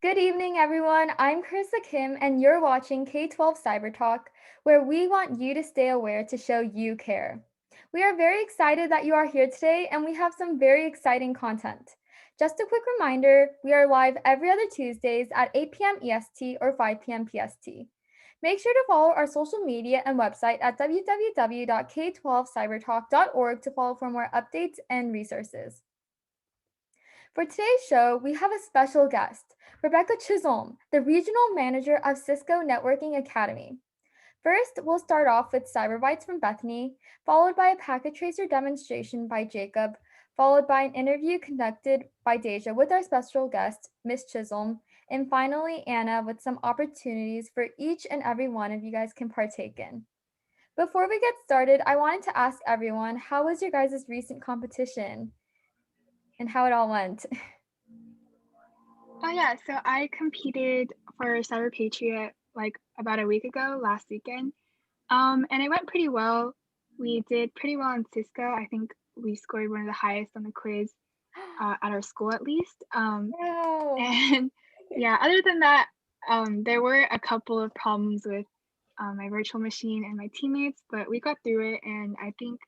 Good evening, everyone. I'm Carissa Kim, and you're watching K12 CyberTalk, where we want you to stay aware to show you care. We are very excited that you are here today, and we have some very exciting content. Just a quick reminder, we are live every other Tuesdays at 8 p.m. EST or 5 p.m. PST. Make sure to follow our social media and website at www.k12cybertalk.org to follow for more updates and resources. For today's show, we have a special guest, Rebecca Chisholm, the Regional Manager of Cisco Networking Academy. First, we'll start off with Cyber Bites from Bethany, followed by a packet tracer demonstration by Jacob, followed by an interview conducted by Deja with our special guest, Miss Chisholm, and finally Anna with some opportunities for each and every one of you guys can partake in. Before we get started, I wanted to ask everyone, how was your guys' recent competition and how it all went? Oh yeah, so I competed for Cyber Patriot like about a week ago, last weekend. And it went pretty well. We did pretty well in Cisco. I think we scored one of the highest on the quiz at our school at least. Wow. And yeah, other than that, there were a couple of problems with my virtual machine and my teammates, but we got through it, and I think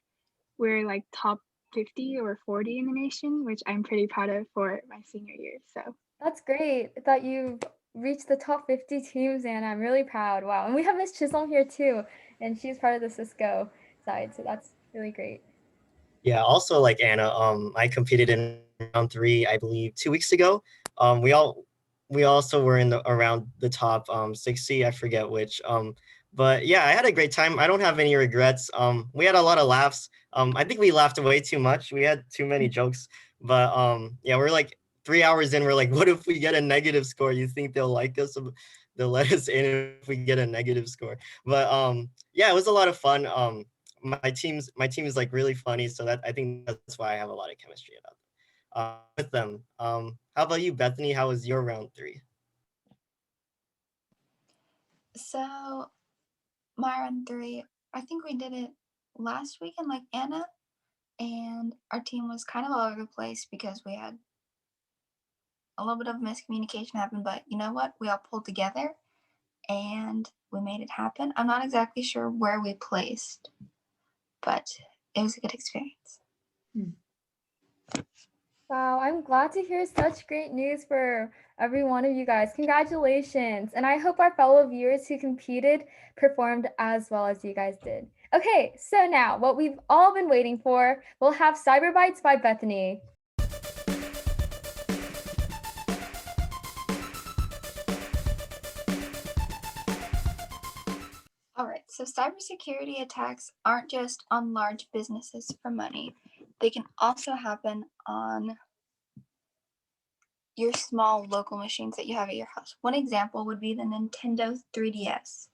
we're like top 50 or 40 in the nation, which I'm pretty proud of for my senior year. So That's great that you've reached the top 50 teams, and I'm really proud. Wow. And we have Miss Chisholm here too, and she's part of the Cisco side, so that's really great. Yeah, also like Anna, I competed in round three, I believe, 2 weeks ago. We also were in around the top 60, I forget which. But yeah, I had a great time. I don't have any regrets. We had a lot of laughs. I think we laughed way too much. We had too many jokes. But yeah, we're like 3 hours in. We're like, what if we get a negative score? You think they'll like us? They'll let us in if we get a negative score. But yeah, it was a lot of fun. My team is like really funny, so that I think that's why I have a lot of chemistry with them. How about you, Bethany? How was your round three? So my round three, I think we did it last weekend, like Anna, and our team was kind of all over the place because we had a little bit of miscommunication happen. But you know what? We all pulled together and we made it happen. I'm not exactly sure where we placed, but it was a good experience. Wow, I'm glad to hear such great news for every one of you guys. Congratulations. And I hope our fellow viewers who competed performed as well as you guys did. Okay, so now what we've all been waiting for, we'll have Cyber Bites by Bethany. All right, so cybersecurity attacks aren't just on large businesses for money. They can also happen on your small local machines that you have at your house. One example would be the Nintendo 3DS.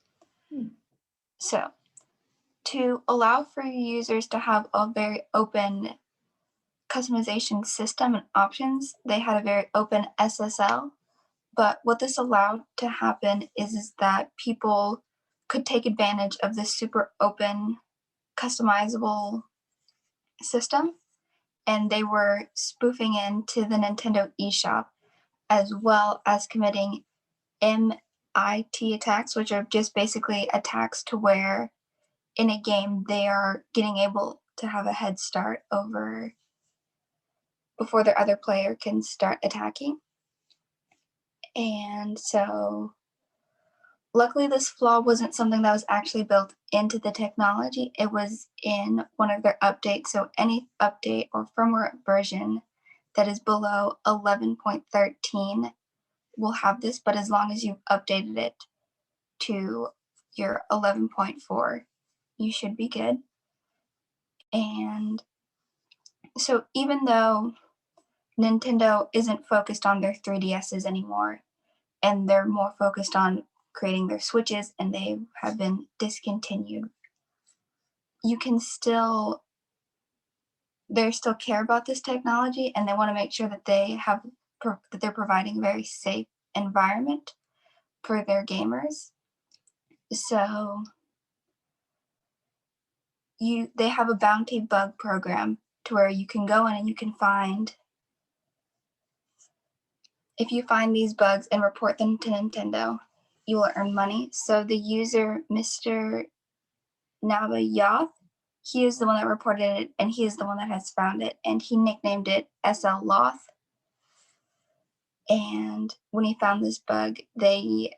So, to allow for users to have a very open customization system and options, they had a very open SSL. But what this allowed to happen is that people could take advantage of this super open, customizable system, and they were spoofing into the Nintendo eShop as well as committing MIT attacks, which are just basically attacks to where in a game they are getting able to have a head start over before their other player can start attacking. And so luckily this flaw wasn't something that was actually built into the technology. It was in one of their updates. So any update or firmware version that is below 11.13 will have this, but as long as you've updated it to your 11.4, you should be good. And so even though Nintendo isn't focused on their 3DSs anymore, and they're more focused on creating their Switches, and they have been discontinued, you can still, they still care about this technology, and they want to make sure that that they're providing a very safe environment for their gamers. So they have a bounty bug program to where you can go in and you can find If you find these bugs and report them to Nintendo, you will earn money. So the user, Mr. Nabayoth, he is the one that reported it, and he is the one that has found it, and he nicknamed it SL Loth. And when he found this bug, they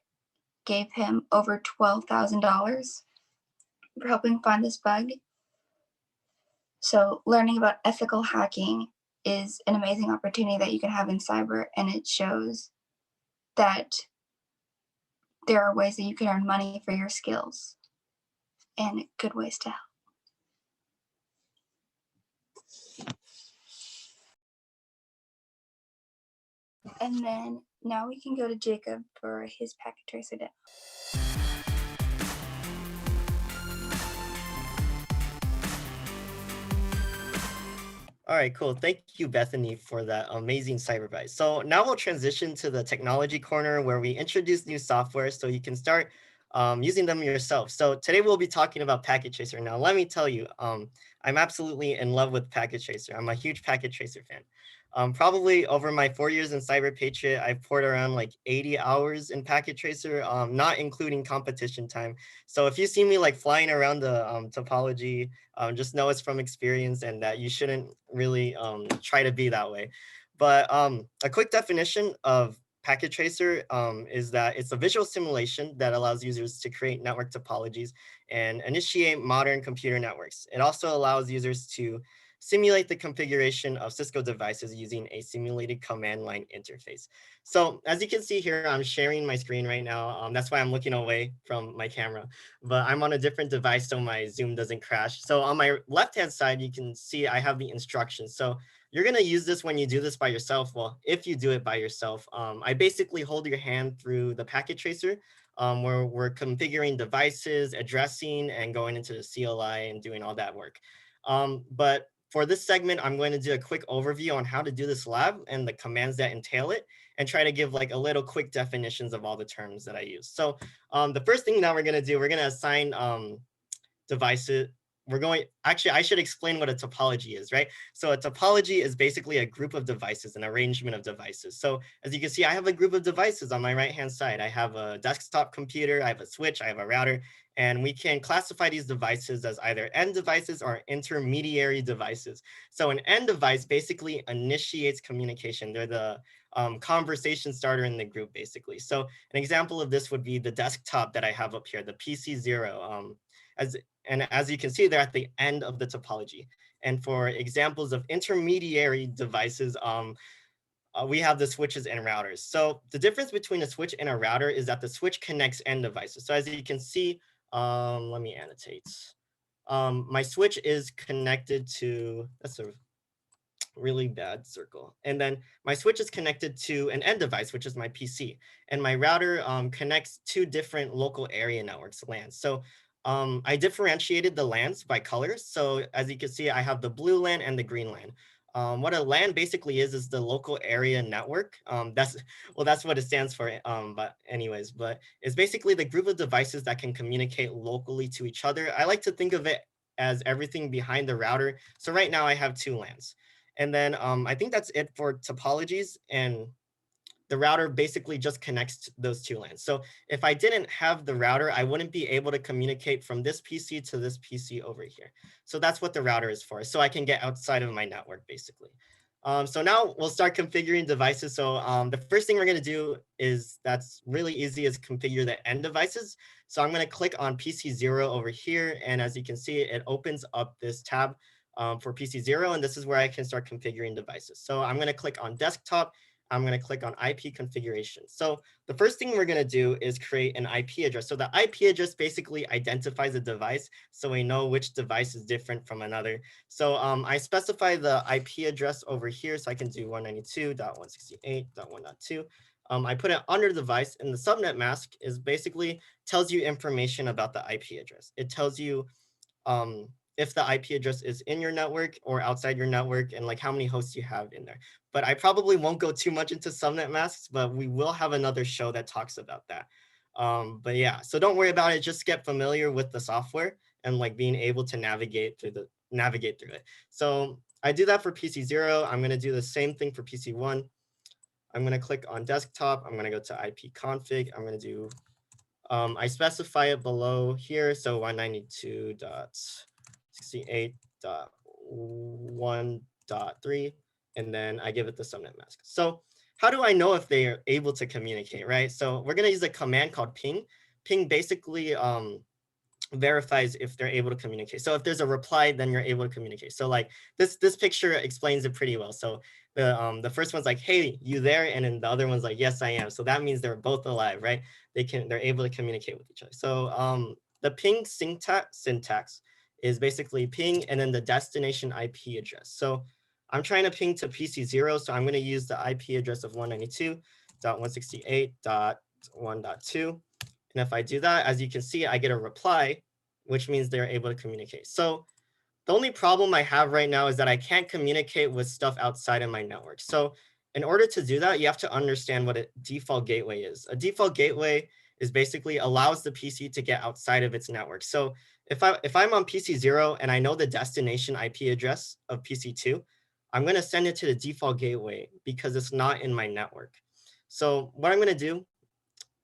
gave him over $12,000 for helping find this bug. So learning about ethical hacking is an amazing opportunity that you can have in cyber, and it shows that there are ways that you can earn money for your skills and good ways to help. And then now we can go to Jacob for his packet tracer demo. All right, cool. Thank you, Bethany, for that amazing cyber advice. So now we'll transition to the technology corner where we introduce new software so you can start using them yourself. So today we'll be talking about Packet Tracer. Now, let me tell you, I'm absolutely in love with Packet Tracer. I'm a huge Packet Tracer fan. Probably over my 4 years in Cyber Patriot, I've poured around like 80 hours in Packet Tracer, not including competition time. So if you see me like flying around the topology, just know it's from experience and that you shouldn't really try to be that way. But a quick definition of Packet Tracer is that it's a visual simulation that allows users to create network topologies and initiate modern computer networks. It also allows users to simulate the configuration of Cisco devices using a simulated command line interface. So as you can see here, I'm sharing my screen right now. That's why I'm looking away from my camera, but I'm on a different device so my Zoom doesn't crash. So on my left-hand side, you can see I have the instructions. So you're gonna use this when you do this by yourself. Well, if you do it by yourself, I basically hold your hand through the packet tracer where we're configuring devices, addressing, and going into the CLI and doing all that work. But for this segment, I'm going to do a quick overview on how to do this lab and the commands that entail it, and try to give like a little quick definitions of all the terms that I use. So the first thing that we're going to do, we're going to assign devices. Actually, I should explain what a topology is, right? So a topology is basically a group of devices, an arrangement of devices. So as you can see, I have a group of devices on my right-hand side. I have a desktop computer, I have a switch, I have a router, and we can classify these devices as either end devices or intermediary devices. So an end device basically initiates communication. They're the conversation starter in the group, basically. So an example of this would be the desktop that I have up here, the PC0. As you can see, they're at the end of the topology. And for examples of intermediary devices, we have the switches and routers. So the difference between a switch and a router is that the switch connects end devices. So as you can see, let me annotate. My switch is connected to, that's a really bad circle. And then my switch is connected to an end device, which is my PC. And my router connects two different local area networks, LANs. So I differentiated the LANs by colors. So as you can see, I have the blue LAN and the green LAN. What a LAN basically is the local area network. That's what it stands for. But it's basically the group of devices that can communicate locally to each other. I like to think of it as everything behind the router. So right now I have two LANs. And then I think that's it for topologies, and the router basically just connects those two LANs. So if I didn't have the router, I wouldn't be able to communicate from this PC to this PC over here. So that's what the router is for. So I can get outside of my network, basically. So now we'll start configuring devices. So the first thing we're going to do is that's really easy is configure the end devices. So I'm going to click on PC0 over here. And as you can see, it opens up this tab for PC0. And this is where I can start configuring devices. So I'm going to click on desktop. I'm going to click on IP configuration. So the first thing we're going to do is create an IP address. So the IP address basically identifies a device, so we know which device is different from another. So I specify the IP address over here, so I can do 192.168.1.2. I put it under the device, and the subnet mask is basically tells you information about the IP address. It tells you if the IP address is in your network or outside your network, and like how many hosts you have in there. But I probably won't go too much into subnet masks, but we will have another show that talks about that. But yeah, so don't worry about it. Just get familiar with the software and like being able to navigate through it. So I do that for PC0. I'm going to do the same thing for PC1. I'm going to click on desktop. I'm going to go to IP config. I'm going to do, I specify it below here. So 192.68.1.3, and then I give it the subnet mask. So how do I know if they are able to communicate, right? So we're going to use a command called ping. Ping basically verifies if they're able to communicate. So if there's a reply, then you're able to communicate. So like this picture explains it pretty well. So the first one's like, hey, you there? And then the other one's like, yes, I am. So that means they're both alive, right? They're able to communicate with each other. So the ping syntax is basically ping and then the destination IP address. So I'm trying to ping to PC0, so I'm going to use the IP address of 192.168.1.2. And if I do that, as you can see, I get a reply, which means they're able to communicate. So the only problem I have right now is that I can't communicate with stuff outside of my network. So in order to do that, you have to understand what a default gateway is. A default gateway is basically allows the PC to get outside of its network. So if I'm on PC0 and I know the destination IP address of PC2, I'm going to send it to the default gateway because it's not in my network. So what I'm going to do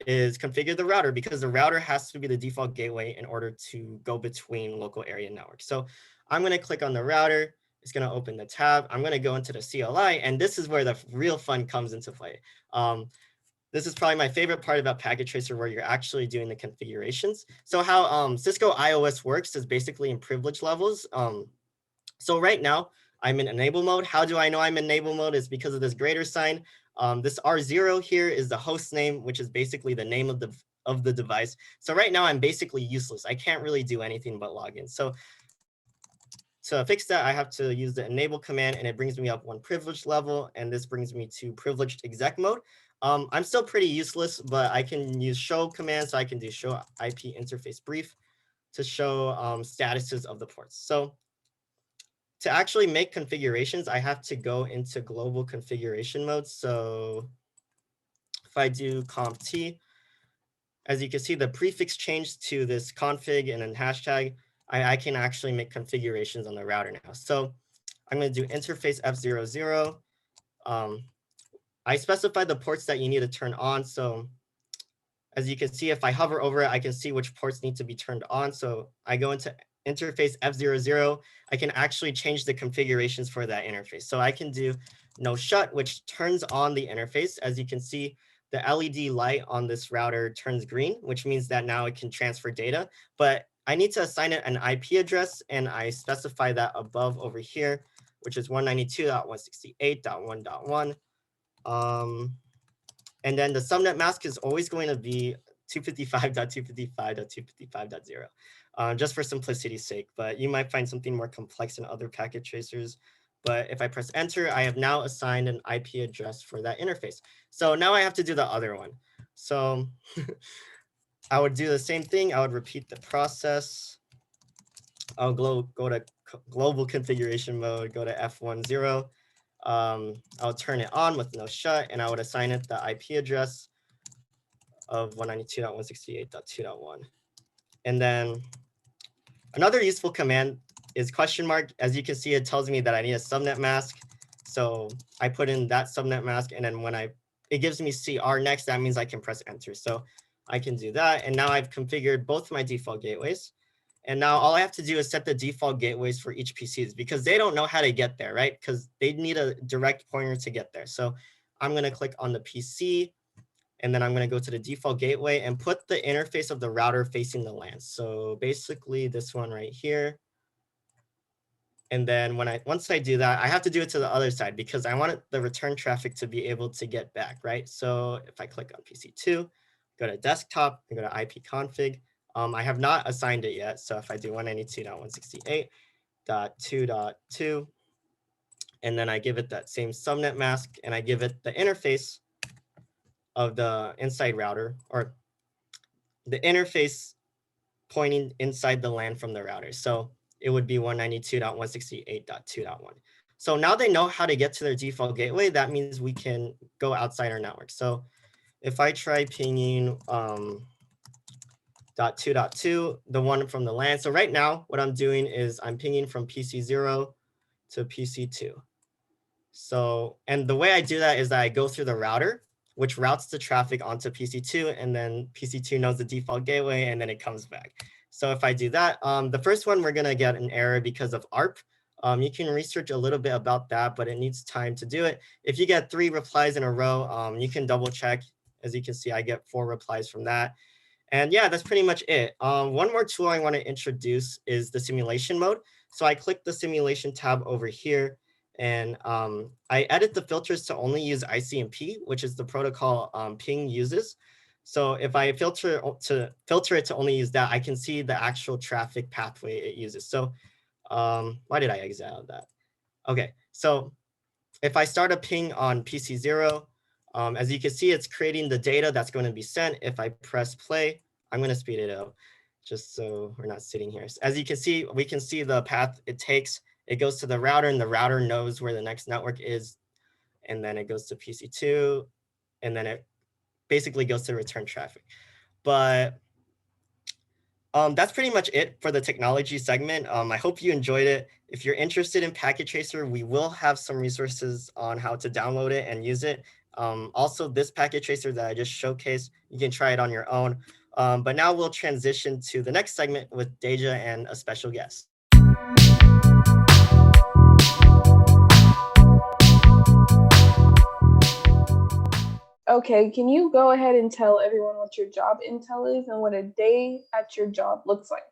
is configure the router because the router has to be the default gateway in order to go between local area networks. So I'm going to click on the router. It's going to open the tab. I'm going to go into the CLI, and this is where the real fun comes into play. This is probably my favorite part about Packet Tracer, where you're actually doing the configurations. So how Cisco IOS works is basically in privilege levels. So right now, I'm in enable mode. How do I know I'm in enable mode? Is because of this greater sign. This R0 here is the host name, which is basically the name of the device. So right now I'm basically useless. I can't really do anything but log in. So to fix that, I have to use the enable command, and it brings me up one privilege level, and this brings me to privileged exec mode. I'm still pretty useless, but I can use show command, so I can do show IP interface brief to show statuses of the ports. So to actually make configurations, I have to go into global configuration mode. So if I do comp T, as you can see, the prefix changed to this config and then hashtag. I can actually make configurations on the router now. So I'm going to do interface F00. I specified the ports that you need to turn on. So as you can see, if I hover over it, I can see which ports need to be turned on. So I go into interface F00. I can actually change the configurations for that interface. So I can do no shut, which turns on the interface. As you can see, the LED light on this router turns green, which means that now it can transfer data. But I need to assign it an IP address, and I specify that above over here, which is 192.168.1.1. And then the subnet mask is always going to be 255.255.255.0, just for simplicity's sake. But you might find something more complex in other packet tracers. But if I press enter, I have now assigned an IP address for that interface. So now I have to do the other one. So I would do the same thing. I would repeat the process. I'll go to global configuration mode, go to F10. I'll turn it on with no shut, and I would assign it the IP address of 192.168.2.1. And then another useful command is question mark. As you can see, it tells me that I need a subnet mask. So I put in that subnet mask, and then when it gives me CR next, that means I can press enter. So I can do that. And now I've configured both my default gateways. And now all I have to do is set the default gateways for each PCs because they don't know how to get there, right? Because they need a direct pointer to get there. So I'm going to click on the PC, and then I'm going to go to the default gateway and put the interface of the router facing the LAN. So basically this one right here. And then once I do that, I have to do it to the other side because I want the return traffic to be able to get back, right? So if I click on PC2, go to desktop, and go to IP config. I have not assigned it yet. So if I do 192.168.2.2, and then I give it that same subnet mask, and I give it the interface of the inside router, or the interface pointing inside the LAN from the router. So it would be 192.168.2.1. So now they know how to get to their default gateway. That means we can go outside our network. So if I try pinging .2.2, the one from the LAN. So right now, what I'm doing is I'm pinging from PC0 to PC2. So, and the way I do that is that I go through the router, which routes the traffic onto PC2, and then PC2 knows the default gateway, and then it comes back. So if I do that, the first one, we're gonna get an error because of ARP. You can research a little bit about that, but it needs time to do it. If you get 3 replies in a row, you can double check. As you can see, I get 4 replies from that. And yeah, that's pretty much it. One more tool I want to introduce is the simulation mode. So I click the simulation tab over here, and I edit the filters to only use ICMP, which is the protocol Ping uses. So if I filter it to only use that, I can see the actual traffic pathway it uses. So why did I exit out of that? Okay, so if I start a ping on PC0, as you can see, it's creating the data that's going to be sent. If I press play, I'm going to speed it up just so we're not sitting here. As you can see, we can see the path it takes. It goes to the router, and the router knows where the next network is. And then it goes to PC2, and then it basically goes to return traffic. But that's pretty much it for the technology segment. I hope you enjoyed it. If you're interested in Packet Tracer, we will have some resources on how to download it and use it. Also, this Packet Tracer that I just showcased, you can try it on your own. But now we'll transition to the next segment with Deja and a special guest. Okay, can you go ahead and tell everyone what your job intel is and what a day at your job looks like?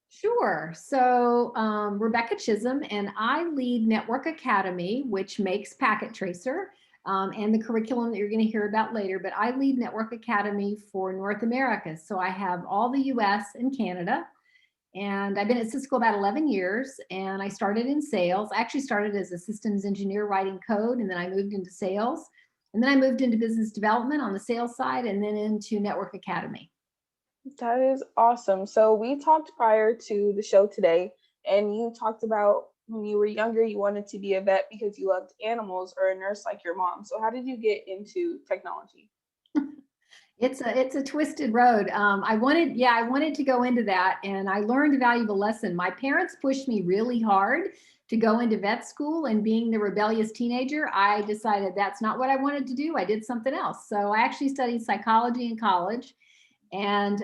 Sure. So Rebecca Chisholm, and I lead Network Academy, which makes Packet Tracer and the curriculum that you're going to hear about later. But I lead Network Academy for North America. So I have all the US and Canada. And I've been at Cisco about 11 years, and I started in sales. I actually started as a systems engineer writing code, and then I moved into sales. And then I moved into business development on the sales side, and then into Network Academy. That is awesome. So we talked prior to the show today, and you talked about when you were younger, you wanted to be a vet because you loved animals, or a nurse like your mom. So how did you get into technology? It's a twisted road. I wanted to go into that, and I learned a valuable lesson. My parents pushed me really hard to go into vet school, and being the rebellious teenager, I decided that's not what I wanted to do. I did something else. So I actually studied psychology in college, and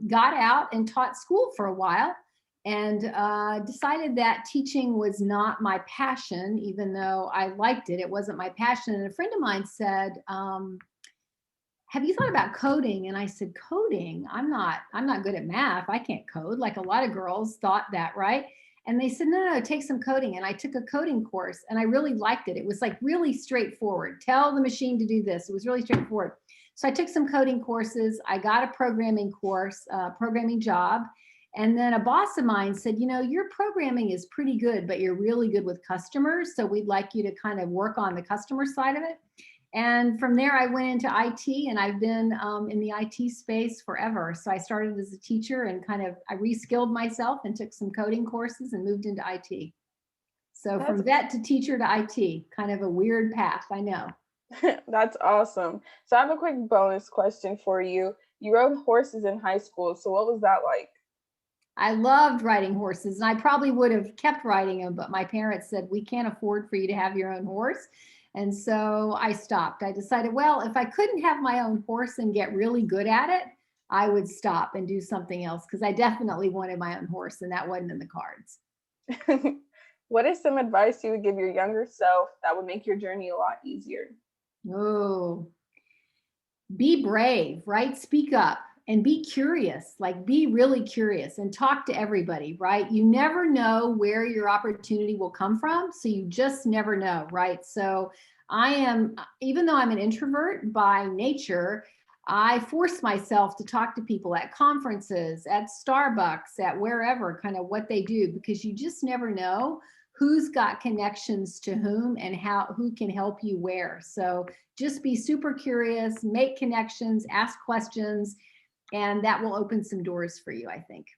got out and taught school for a while, and decided that teaching was not my passion. Even though I liked it, it wasn't my passion. And a friend of mine said, have you thought about coding? And I said, coding? I'm not good at math. I can't code. Like a lot of girls thought that, right? And they said, no, take some coding. And I took a coding course, and I really liked it. It was like really straightforward. Tell the machine to do this. It was really straightforward. So I took some coding courses. I got a programming course, programming job. And then a boss of mine said, your programming is pretty good, but you're really good with customers. So we'd like you to kind of work on the customer side of it. And from there, I went into IT, and I've been in the IT space forever. So I started as a teacher, and I reskilled myself and took some coding courses and moved into IT. So from vet to teacher to IT, kind of a weird path, I know. That's awesome. So I have a quick bonus question for you. You rode horses in high school. So what was that like? I loved riding horses, and I probably would have kept riding them, but my parents said, we can't afford for you to have your own horse. And so I stopped. I decided, well, if I couldn't have my own horse and get really good at it, I would stop and do something else, because I definitely wanted my own horse, and that wasn't in the cards. What is some advice you would give your younger self that would make your journey a lot easier? Oh, be brave, right? Speak up and be curious, like be really curious and talk to everybody, right? You never know where your opportunity will come from. So you just never know, right? So even though I'm an introvert by nature, I force myself to talk to people at conferences, at Starbucks, at wherever, kind of what they do, because you just never know who's got connections to whom and who can help you where. So just be super curious, make connections, ask questions, and that will open some doors for you, I think.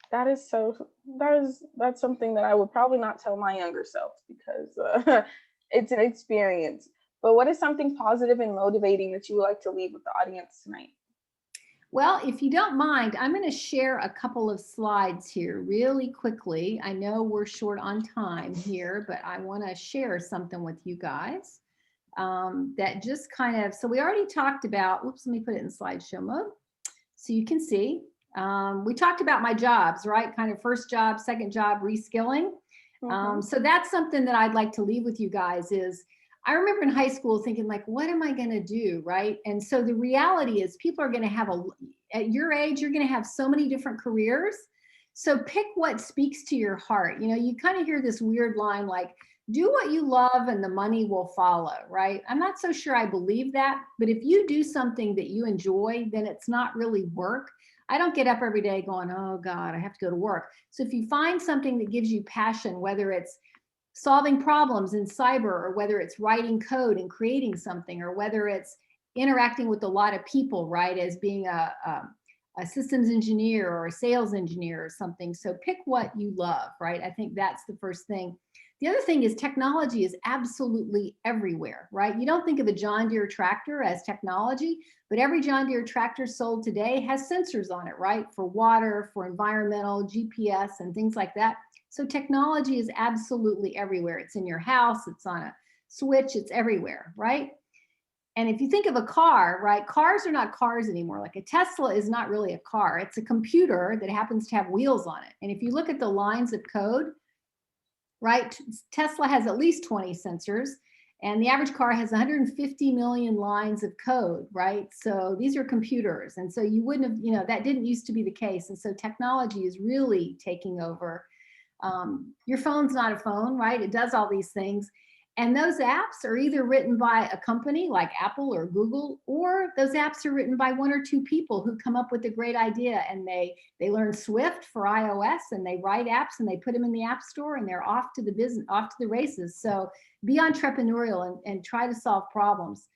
That's something that I would probably not tell my younger self, because it's an experience. But what is something positive and motivating that you would like to leave with the audience tonight? Well, if you don't mind, I'm going to share a couple of slides here really quickly. I know we're short on time here, but I want to share something with you guys that just kind of, so we already talked about, oops, let me put it in slideshow mode so you can see. We talked about my jobs, right? Kind of first job, second job, reskilling. So that's something that I'd like to leave with you guys is, I remember in high school thinking like, what am I going to do, right? And so the reality is people are going to have at your age, you're going to have so many different careers. So pick what speaks to your heart. You know, you kind of hear this weird line like, do what you love and the money will follow, right? I'm not so sure I believe that, but if you do something that you enjoy, then it's not really work. I don't get up every day going, oh God, I have to go to work. So if you find something that gives you passion, whether it's solving problems in cyber, or whether it's writing code and creating something, or whether it's interacting with a lot of people, right, as being a systems engineer or a sales engineer or something. So pick what you love, right? I think that's the first thing. The other thing is technology is absolutely everywhere, right? You don't think of a John Deere tractor as technology, but every John Deere tractor sold today has sensors on it, right? For water, for environmental, GPS, and things like that. So technology is absolutely everywhere. It's in your house, it's on a switch, it's everywhere, right? And if you think of a car, right, cars are not cars anymore. Like a Tesla is not really a car. It's a computer that happens to have wheels on it. And if you look at the lines of code, right, Tesla has at least 20 sensors, and the average car has 150 million lines of code, right? So these are computers. And so you wouldn't have, you know, that didn't used to be the case. And so technology is really taking over. Your phone's not a phone, right? It does all these things. And those apps are either written by a company like Apple or Google, or those apps are written by one or two people who come up with a great idea, and they learn Swift for iOS, and they write apps and they put them in the App Store, and they're off to the business, off to the races. So be entrepreneurial and try to solve problems.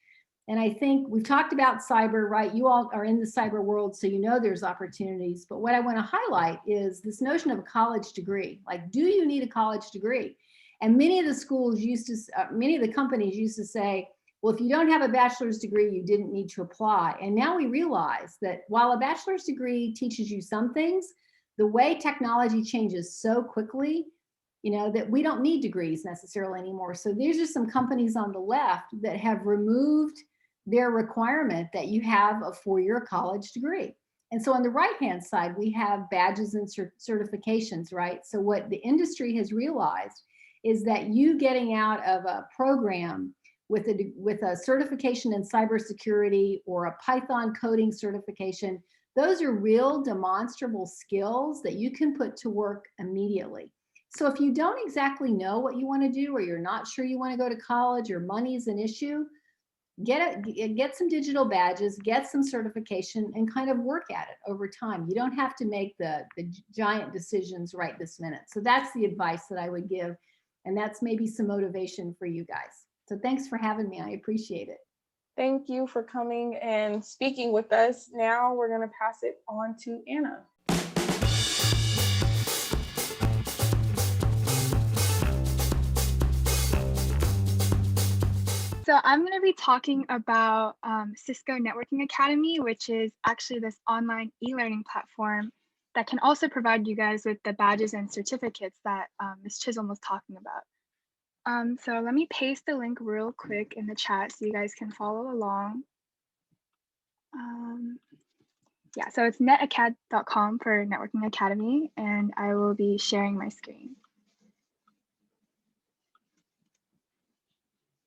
And I think we've talked about cyber, right? You all are in the cyber world, so you know there's opportunities. But what I want to highlight is this notion of a college degree. Like, do you need a college degree? And many of the schools used to, many of the companies used to say, well, if you don't have a bachelor's degree, you didn't need to apply. And now we realize that while a bachelor's degree teaches you some things, the way technology changes so quickly, you know, that we don't need degrees necessarily anymore. So these are some companies on the left that have removed their requirement that you have a four-year college degree. And so on the right-hand side, we have badges and certifications, right? So what the industry has realized is that you getting out of a program with a certification in cybersecurity or a Python coding certification, those are real demonstrable skills that you can put to work immediately. So if you don't exactly know what you want to do, or you're not sure you want to go to college, or money is an issue, get some digital badges, get some certification, and kind of work at it over time. You don't have to make the giant decisions right this minute. So that's the advice that I would give. And that's maybe some motivation for you guys. So thanks for having me. I appreciate it. Thank you for coming and speaking with us. Now we're going to pass it on to Anna. So I'm going to be talking about Cisco Networking Academy, which is actually this online e-learning platform that can also provide you guys with the badges and certificates that Ms. Chisholm was talking about. So let me paste the link real quick in the chat so you guys can follow along. Yeah, so it's netacad.com for Networking Academy, and I will be sharing my screen.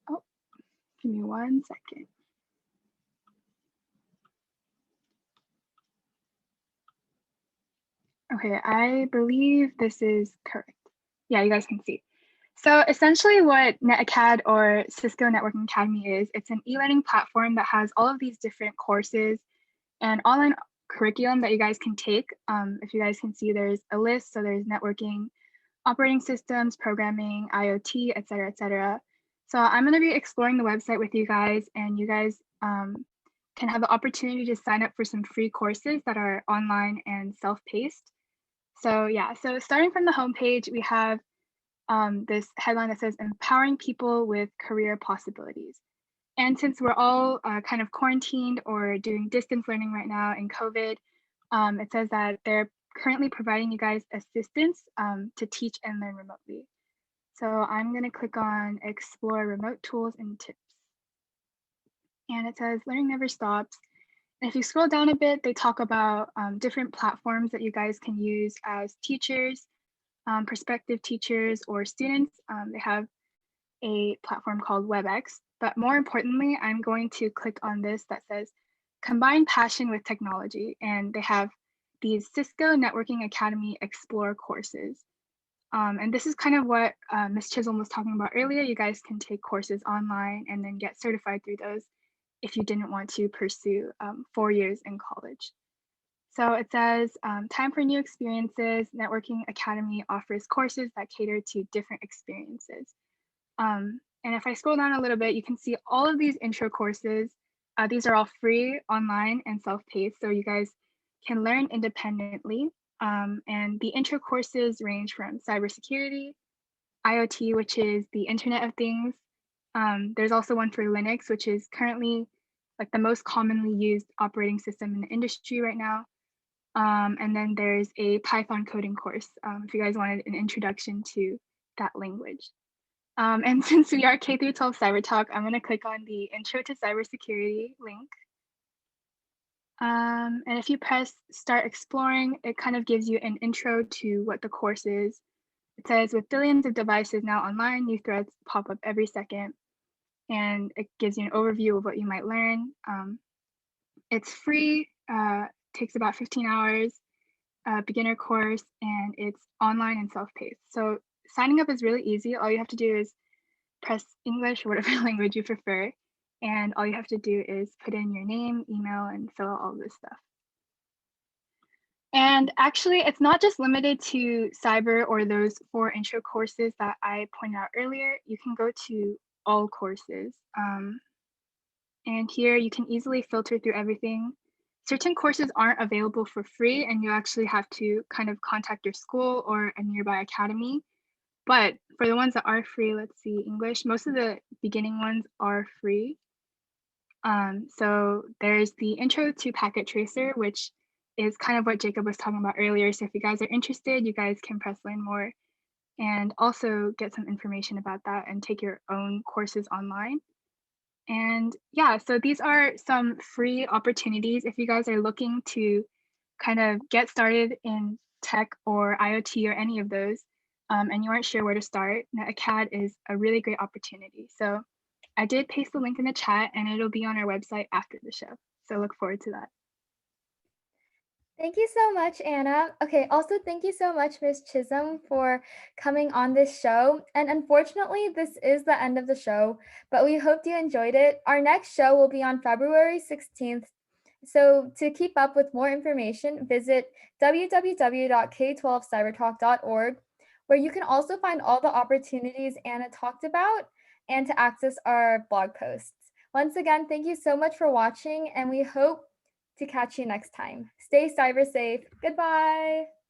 Oh, give me 1 second. Okay, I believe this is correct. Yeah, you guys can see. So essentially what NetAcad or Cisco Networking Academy is, it's an e-learning platform that has all of these different courses and online curriculum that you guys can take. If you guys can see, there's a list. So there's networking, operating systems, programming, IoT, et cetera, et cetera. So I'm going to be exploring the website with you guys, and you guys can have the opportunity to sign up for some free courses that are online and self-paced. So yeah, so starting from the homepage, we have this headline that says empowering people with career possibilities. And since we're all kind of quarantined or doing distance learning right now in COVID, it says that they're currently providing you guys assistance to teach and learn remotely. So I'm going to click on Explore Remote Tools and Tips. And it says Learning Never Stops. And if you scroll down a bit, they talk about different platforms that you guys can use as teachers, prospective teachers, or students. They have a platform called WebEx. But more importantly, I'm going to click on this that says Combine Passion with Technology. And they have these Cisco Networking Academy Explore courses. And this is kind of what Ms. Chisholm was talking about earlier. You guys can take courses online and then get certified through those if you didn't want to pursue 4 years in college. So it says, time for new experiences. Networking Academy offers courses that cater to different experiences. And if I scroll down a little bit, you can see all of these intro courses. These are all free, online, and self-paced, so you guys can learn independently. And the intro courses range from cybersecurity, IoT, which is the Internet of Things. There's also one for Linux, which is currently like the most commonly used operating system in the industry right now. And then there's a Python coding course if you guys wanted an introduction to that language. And since we are K12 CyberTalk, I'm going to click on the Intro to Cybersecurity link. And if you press Start Exploring, it kind of gives you an intro to what the course is. It says, with billions of devices now online, new threads pop up every second. And it gives you an overview of what you might learn. It's free, takes about 15 hours, beginner course, and it's online and self-paced. So signing up is really easy. All you have to do is press English or whatever language you prefer. And all you have to do is put in your name, email, and fill out all this stuff. And actually, it's not just limited to cyber or those 4 intro courses that I pointed out earlier. You can go to all courses. And here you can easily filter through everything. Certain courses aren't available for free, and you actually have to kind of contact your school or a nearby academy. But for the ones that are free, let's see, English, most of the beginning ones are free. So there's the Intro to Packet Tracer, which is kind of what Jacob was talking about earlier. So if you guys are interested, you guys can press learn more and also get some information about that and take your own courses online. And yeah, so these are some free opportunities if you guys are looking to kind of get started in tech or IoT or any of those, and you aren't sure where to start. NetAcad is a really great opportunity. So I did paste the link in the chat and it'll be on our website after the show. So look forward to that. Thank you so much, Anna. Okay, also thank you so much, Ms. Chisholm, for coming on this show. And unfortunately, this is the end of the show, but we hope you enjoyed it. Our next show will be on February 16th. So to keep up with more information, visit www.k12cybertalk.org, where you can also find all the opportunities Anna talked about and to access our blog posts. Once again, thank you so much for watching, and we hope to catch you next time. Stay cyber safe. Goodbye.